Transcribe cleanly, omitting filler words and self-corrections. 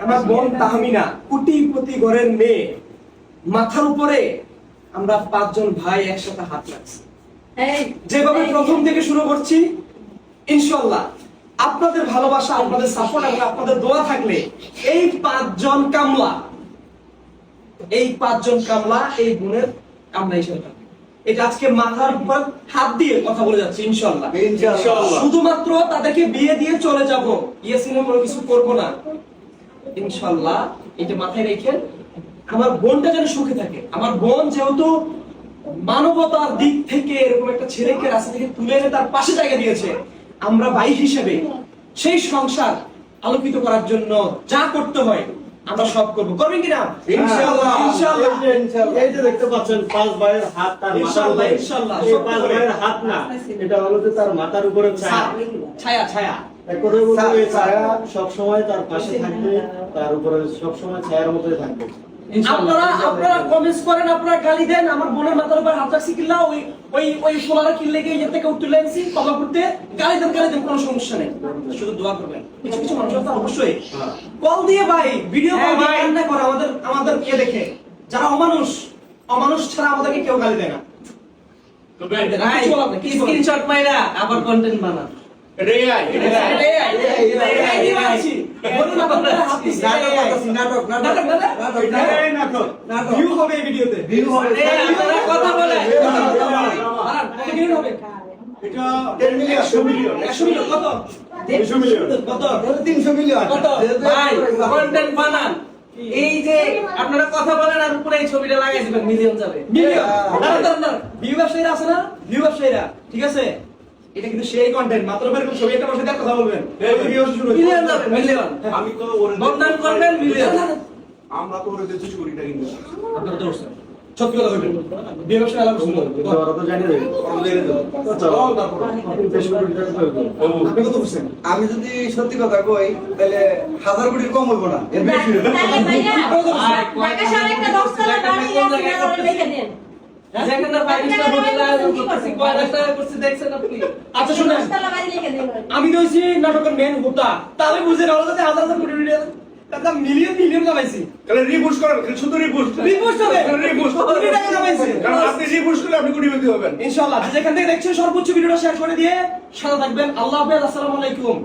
আমার বোন তাহমিনা কোটিপতি ঘরের মেয়ে, মাথার উপরে আমরা 5 জন ভাই একসাথে হাত রাখছি। যেভাবে প্রথম থেকে শুরু করছি, ইনশাআল্লাহ আপনাদের ভালোবাসা, আপনাদের সাপোর্ট এবং আপনাদের দোয়া থাকলে এই 5 জন কামলা এই বোনের কামলা হিসেবে থাকবে। এটা আজকে মাথার উপর হাত দিয়ে কথা বলে যাচ্ছে ইনশাআল্লাহ। শুধুমাত্র তাদেরকে বিয়ে দিয়ে চলে যাব, ইয়াসিনে কোনো কিছু করব না ইনশাআল্লাহ। এটা মাথায় রেখে আমার বোনটা যেন সুখে থাকে। আমার বোন যেহেতু মানবতার দিক থেকে এরকম একটা ছেলেকে রাস্তা থেকে তুলে এনে তার পাশে জায়গা দিয়েছে, আমরা ভাই হিসেবে সেই সংসার আলোকিত করার জন্য যা করতে হয় আমরা সব করব। করবেন কিনা? ইনশাআল্লাহ। ইনশাআল্লাহ। এই যে দেখতে পাচ্ছেন 5 ভাইয়ের হাত তার মাথার উপরে। ইনশাআল্লাহ। এই 5 ভাইয়ের হাত না, এটা হলো যে তার মাথার উপরে ছায়া। ছায়া এক কথায় বলতে এই ছায়া সব সময় তার পাশে থাকবে, তার উপরে সব সময় ছায়ার মতোই থাকবে। আপনারা কমেন্টস করেন, আপনারা গালি দেন, আমার বোনের মাথার উপর হাত রাখছি কিল্লা, ওই ফোলারা কিল্লে গিয়ে এর থেকে উঠতে লাগছি কবা করতে, গালি দেন কোনো সমস্যা নেই, শুধু দোয়া করবেন। কিছু মানুষ আছে অবশ্যই কল দিয়ে ভাই ভিডিও কল দিয়ে কান্না করে আমাদের কে দেখে, যারা অমানুষ ছাড়া আমাদেরকে কেউ গালি দেয় না। স্ক্রিনশট মাইরা আবার কন্টেন্ট বানা। কথা বলে কন্টেন্ট বানান। এই যে আপনারা কথা বলেন আর উপরে এই ছবিটা লাগাই দিবেন, মিলিয়ন যাবে। ভিউ ব্যবসায়ীরা আছে না, ভিউ ব্যবসায়ীরা, ঠিক আছে, এটা কিন্তু সেই কন্টেন্ট। মাত্র এরকম ছবি একটা বসে কথা বলবেন, মিলিয়ন যাবে, মিলিয়ন। আমি তো ওরে বদনাম করবেন, মিলিয়ন। আমরা তো ওরে দিতে করি না কিন্তু আপনারা তো বলছেন সত্যি কথা বলবেন, ভিউ ব্যবসায়ী আলাপ শুনুন, ওরা তো জানি দেবে। আপনি কত বলছেন? আমি যদি সত্যি কথা কই তাহলে 1000 কোটির কম হইব না, এর বেশি হইব। যেখানে 5 স্টার হোটেল আয়োজন করতেছি, কয় লাখ টাকা করছে দেখছেন আপনি? আচ্ছা শুনেন, আমি তো হইছি নাটকের মেন হোতা, তাহলে বুঝে না ওরা 1000 কোটি টাকা মিলিয়ন কামাইছি। তাহলে রিপোস্ট করেন, শুধু রিপোস্ট হবে রিপোস্ট কোটি টাকা কামাইছি, কারণ আপনি রিপোস্ট করলে আপনি কোটিপতি হবেন ইনশাআল্লাহ। যেখান থেকে দেখছেন সর্বোচ্চ ভিডিওটা শেয়ার করে দিয়ে সাথে থাকবেন। আল্লাহ হাফেজ, আসসালামু আলাইকুম।